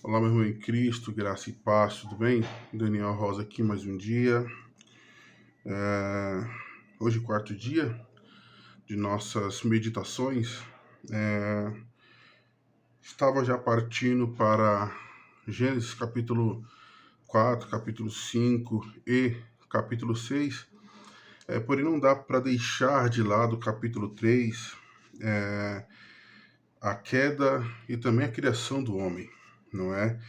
Olá, meu irmão em Cristo, graça e paz, tudo bem? Daniel Rosa aqui, mais um dia. Hoje, quarto dia de nossas meditações. Estava já partindo para Gênesis capítulo 4, capítulo 5 e capítulo 6. Porém, não dá para deixar de lado o capítulo 3, a queda e também a criação do homem, não é?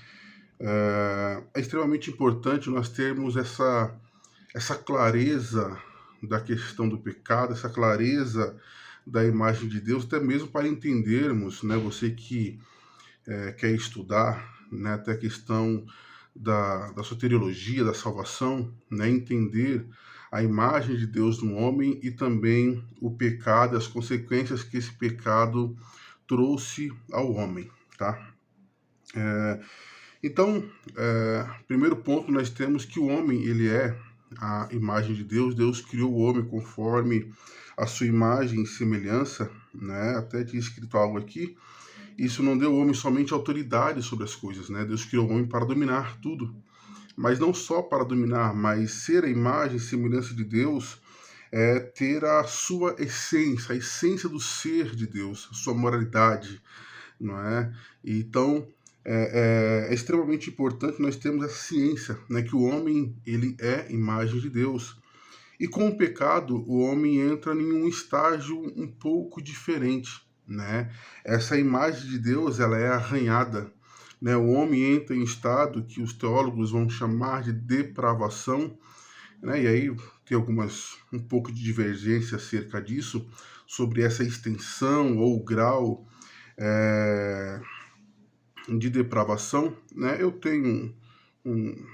É extremamente importante nós termos essa clareza da questão do pecado, essa clareza da imagem de Deus, até mesmo para entendermos, né, você que quer estudar, né, até a questão da soteriologia, da salvação, né, entender a imagem de Deus no homem e também o pecado, as consequências que esse pecado trouxe ao homem, tá? Então, primeiro ponto, nós temos que o homem, ele é a imagem de Deus. Deus criou o homem conforme a sua imagem e semelhança, né? Até tinha escrito algo aqui. Isso não deu ao homem somente autoridade sobre as coisas, né? Deus criou o homem para dominar tudo. Mas não só para dominar, mas ser a imagem e semelhança de Deus é ter a sua essência, a essência do ser de Deus, a sua moralidade, não é? Então, é extremamente importante nós termos essa ciência, né, que o homem ele é imagem de Deus. E com o pecado, o homem entra em um estágio um pouco diferente, né? Essa imagem de Deus, ela é arranhada, né? O homem entra em estado que os teólogos vão chamar de depravação, né? E aí tem um pouco de divergência acerca disso, sobre essa extensão ou grau é, de depravação, né? Eu tenho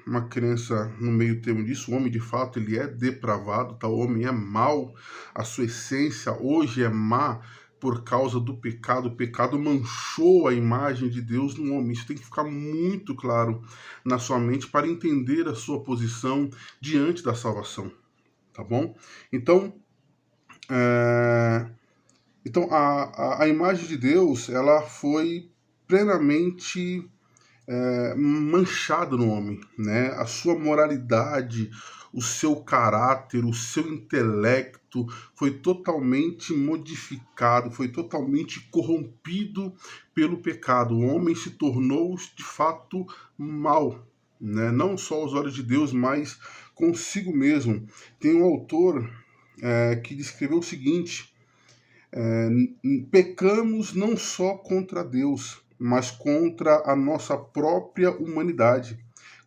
uma crença no meio termo disso. O homem, de fato, ele é depravado, tá? O homem é mau, a sua essência hoje é má por causa do pecado. O pecado manchou a imagem de Deus no homem. Isso tem que ficar muito claro na sua mente para entender a sua posição diante da salvação, tá bom? Então, é... então a imagem de Deus, ela foi plenamente manchado no homem, né? A sua moralidade, o seu caráter, o seu intelecto foi totalmente modificado, foi totalmente corrompido pelo pecado. O homem se tornou de fato mal, né? Não só aos olhos de Deus, mas consigo mesmo. Tem um autor que descreveu o seguinte: pecamos não só contra Deus, mas contra a nossa própria humanidade.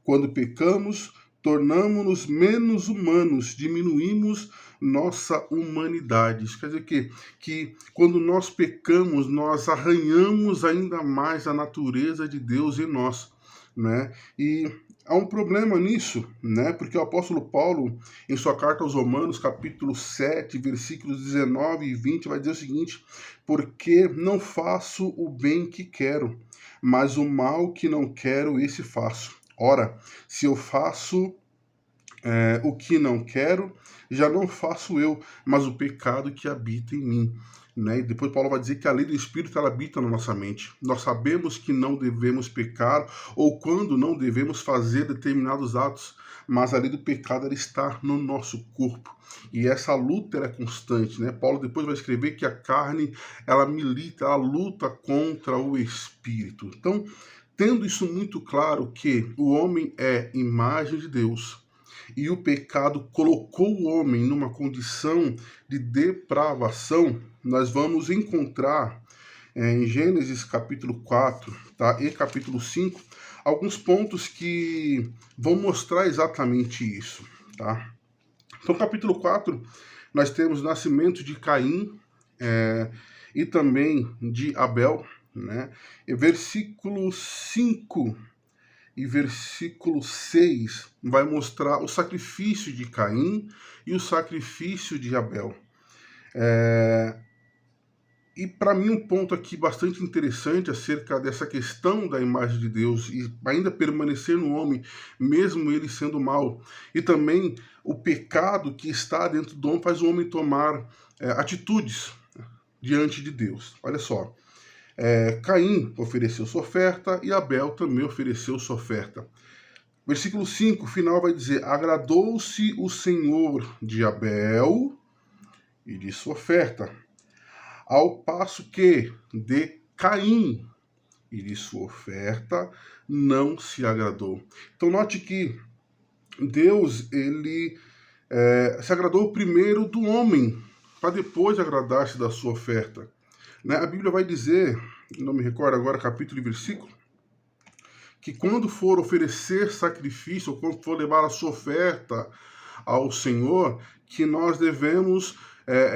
Quando pecamos, tornamos-nos menos humanos, diminuímos nossa humanidade. Isso quer dizer que quando nós pecamos, nós arranhamos ainda mais a natureza de Deus em nós, né? E há um problema nisso, né? Porque o apóstolo Paulo, em sua carta aos Romanos, capítulo 7, versículos 19 e 20, vai dizer o seguinte: porque não faço o bem que quero, mas o mal que não quero, esse faço. Ora, se eu faço o que não quero, já não faço eu, mas o pecado que habita em mim. Né? E depois Paulo vai dizer que a lei do Espírito ela habita na nossa mente. Nós sabemos que não devemos pecar ou quando não devemos fazer determinados atos, mas a lei do pecado ela está no nosso corpo. E essa luta é constante. Né? Paulo depois vai escrever que a carne ela milita, ela luta contra o Espírito. Então, tendo isso muito claro que o homem é imagem de Deus, e o pecado colocou o homem numa condição de depravação, nós vamos encontrar em Gênesis capítulo 4, tá, e capítulo 5, alguns pontos que vão mostrar exatamente isso, tá? Então, capítulo 4, nós temos o nascimento de Caim e também de Abel, né? E versículo 5 e versículo 6 vai mostrar o sacrifício de Caim e o sacrifício de Abel. E para mim um ponto aqui bastante interessante acerca dessa questão da imagem de Deus e ainda permanecer no homem, mesmo ele sendo mau. E também o pecado que está dentro do homem faz o homem tomar atitudes diante de Deus. Olha só, Caim ofereceu sua oferta e Abel também ofereceu sua oferta. Versículo 5, final vai dizer: agradou-se o Senhor de Abel e de sua oferta, ao passo que de Caim e de sua oferta não se agradou. Então note que Deus, ele se agradou primeiro do homem, para depois agradar-se da sua oferta. Né? A Bíblia vai dizer, não me recordo agora capítulo e versículo, que quando for oferecer sacrifício, ou quando for levar a sua oferta ao Senhor, que nós devemos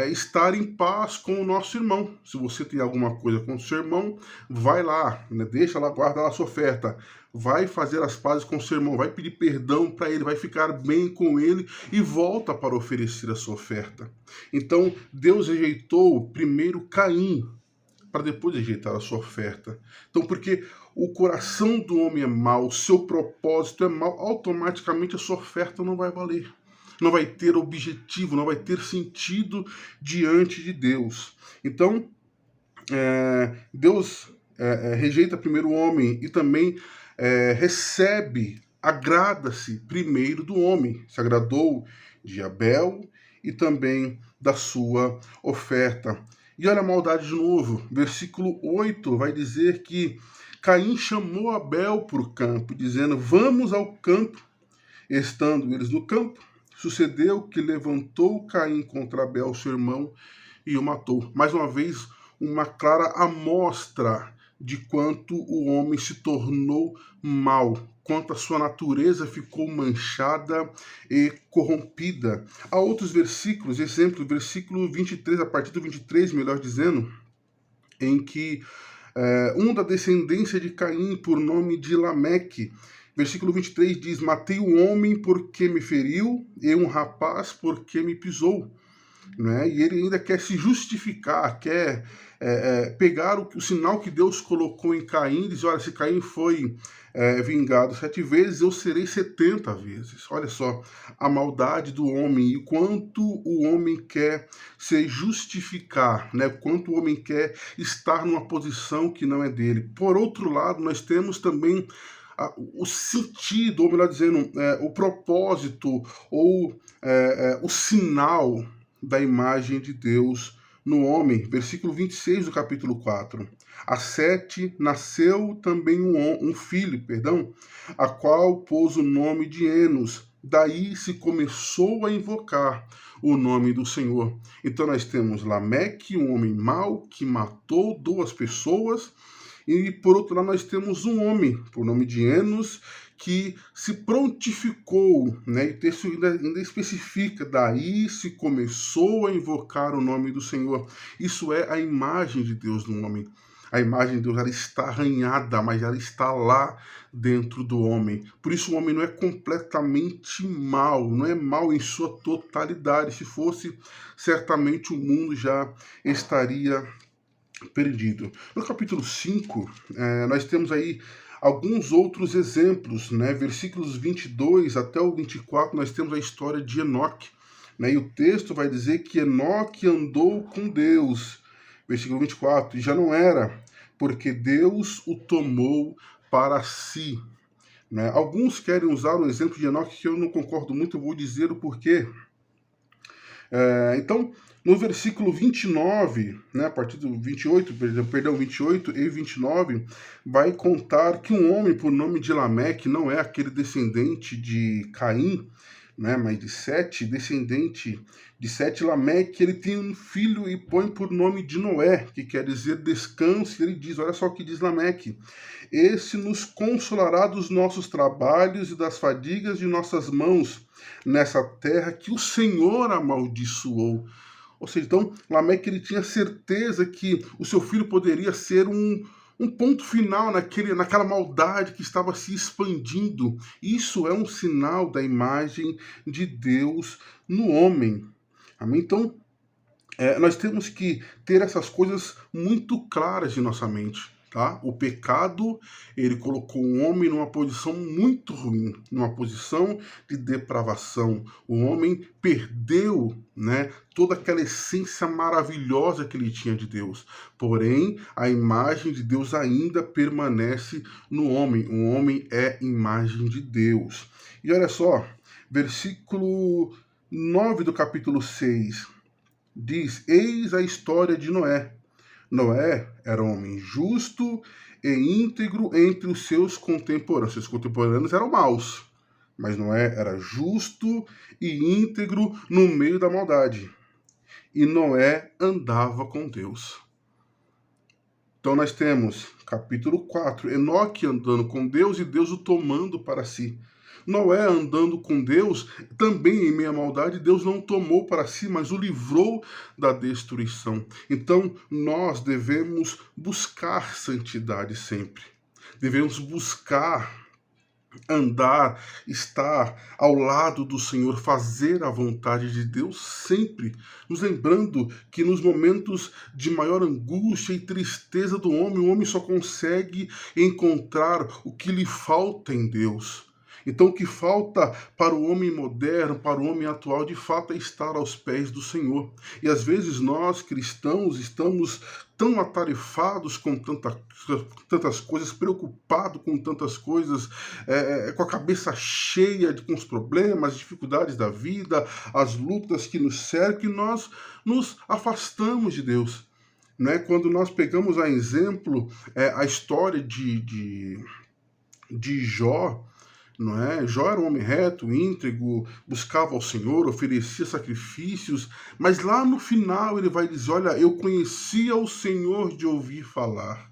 estar em paz com o nosso irmão. Se você tem alguma coisa com o seu irmão, vai lá, né? Deixa lá, guarda lá a sua oferta. Vai fazer as pazes com o seu irmão, vai pedir perdão para ele, vai ficar bem com ele e volta para oferecer a sua oferta. Então, Deus rejeitou primeiro Caim, para depois rejeitar a sua oferta. Então, porque o coração do homem é mau, o seu propósito é mau, automaticamente a sua oferta não vai valer. Não vai ter objetivo, não vai ter sentido diante de Deus. Então, Deus rejeita primeiro o homem e também recebe, agrada-se primeiro do homem. Se agradou de Abel e também da sua oferta. E olha a maldade de novo. Versículo 8 vai dizer que Caim chamou Abel para o campo, dizendo: vamos ao campo. Estando eles no campo, sucedeu que levantou Caim contra Abel, seu irmão, e o matou. Mais uma vez, uma clara amostra de quanto o homem se tornou mau, quanto a sua natureza ficou manchada e corrompida. Há outros versículos, exemplo, versículo 23, a partir do 23, melhor dizendo, em que um da descendência de Caim, por nome de Lameque, versículo 23 diz: matei o homem porque me feriu e um rapaz porque me pisou. Né? E ele ainda quer se justificar, quer pegar o sinal que Deus colocou em Caim e diz: olha, se Caim foi vingado 7 vezes, eu serei 70 vezes. Olha só a maldade do homem e quanto o homem quer se justificar, né? Quanto o homem quer estar numa posição que não é dele. Por outro lado, nós temos também o sentido, ou melhor dizendo, o propósito ou o sinal da imagem de Deus no homem. Versículo 26 do capítulo 4. A Sete nasceu também um filho, a qual pôs o nome de Enos. Daí se começou a invocar o nome do Senhor. Então nós temos Lameque, um homem mau que matou 2 pessoas, e por outro lado nós temos um homem, por nome de Enos, que se prontificou, né? E o texto ainda especifica: daí se começou a invocar o nome do Senhor. Isso é a imagem de Deus no homem. A imagem de Deus, ela está arranhada, mas ela está lá dentro do homem. Por isso o homem não é completamente mau, não é mau em sua totalidade. Se fosse, certamente o mundo já estaria perdido. No capítulo 5, nós temos aí alguns outros exemplos, né? Versículos 22 até o 24, nós temos a história de Enoque, né? E o texto vai dizer que Enoque andou com Deus. Versículo 24, e já não era, porque Deus o tomou para si. Né? Alguns querem usar o exemplo de Enoque, que eu não concordo muito, eu vou dizer o porquê. Então, no versículo 29, né, a partir do 28 e 29, vai contar que um homem por nome de Lameque, não é aquele descendente de Caim, né, mas de Sete, descendente de Sete, Lameque, ele tem um filho e põe por nome de Noé, que quer dizer descanso. Ele diz, olha só o que diz Lameque: esse nos consolará dos nossos trabalhos e das fadigas de nossas mãos, nessa terra que o Senhor amaldiçoou. Ou seja, então, Lameque, ele tinha certeza que o seu filho poderia ser um ponto final naquela maldade que estava se expandindo. Isso é um sinal da imagem de Deus no homem. Amém? Então, nós temos que ter essas coisas muito claras em nossa mente. tá? O pecado, ele colocou o homem numa posição muito ruim, numa posição de depravação. O homem perdeu, né, toda aquela essência maravilhosa que ele tinha de Deus. Porém, a imagem de Deus ainda permanece no homem. O homem é imagem de Deus. E olha só, versículo 9 do capítulo 6 diz: Eis a história de Noé. Noé era um homem justo e íntegro entre os seus contemporâneos. Seus contemporâneos eram maus, mas Noé era justo e íntegro no meio da maldade. E Noé andava com Deus. Então nós temos, capítulo 4, Enoque andando com Deus e Deus o tomando para si. Noé andando com Deus, também em meio à maldade, Deus não tomou para si, mas o livrou da destruição. Então, nós devemos buscar santidade sempre. Devemos buscar andar, estar ao lado do Senhor, fazer a vontade de Deus sempre, nos lembrando que nos momentos de maior angústia e tristeza do homem, o homem só consegue encontrar o que lhe falta em Deus. Então, o que falta para o homem moderno, para o homem atual, de fato, é estar aos pés do Senhor. E às vezes nós, cristãos, estamos tão atarefados com tantas coisas, preocupados com tantas coisas, com a cabeça cheia com os problemas, as dificuldades da vida, as lutas que nos cercam, que nós nos afastamos de Deus. Né? Quando nós pegamos a exemplo a história de Jó, não é? Jó era um homem reto, íntegro, buscava ao Senhor, oferecia sacrifícios, mas lá no final ele vai dizer: olha, eu conhecia o Senhor de ouvir falar,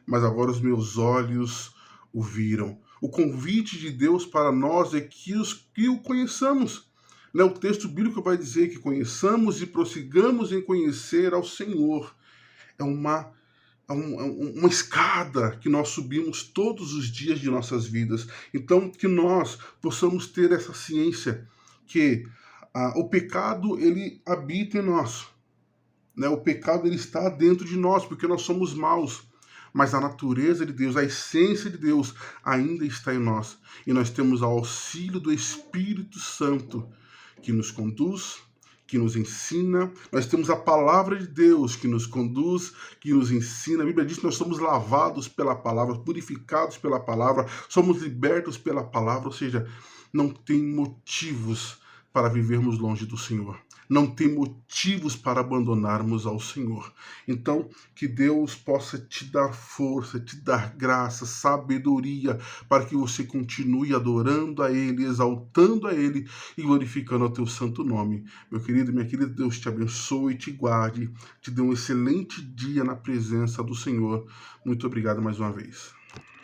mas agora os meus olhos o viram. O convite de Deus para nós é que o conheçamos. Né? O texto bíblico vai dizer que conheçamos e prossigamos em conhecer ao Senhor. É uma escada que nós subimos todos os dias de nossas vidas. Então, que nós possamos ter essa ciência que o pecado, ele habita em nós. Né? O pecado, ele está dentro de nós, porque nós somos maus. Mas a natureza de Deus, a essência de Deus ainda está em nós. E nós temos o auxílio do Espírito Santo, que nos conduz, que nos ensina. Nós temos a palavra de Deus que nos conduz, que nos ensina. A Bíblia diz que nós somos lavados pela palavra, purificados pela palavra, somos libertos pela palavra. Ou seja, não tem motivos para vivermos longe do Senhor. Não tem motivos para abandonarmos ao Senhor. Então, que Deus possa te dar força, te dar graça, sabedoria, para que você continue adorando a Ele, exaltando a Ele e glorificando o teu santo nome. Meu querido, minha querida, Deus te abençoe e te guarde, te dê um excelente dia na presença do Senhor. Muito obrigado mais uma vez.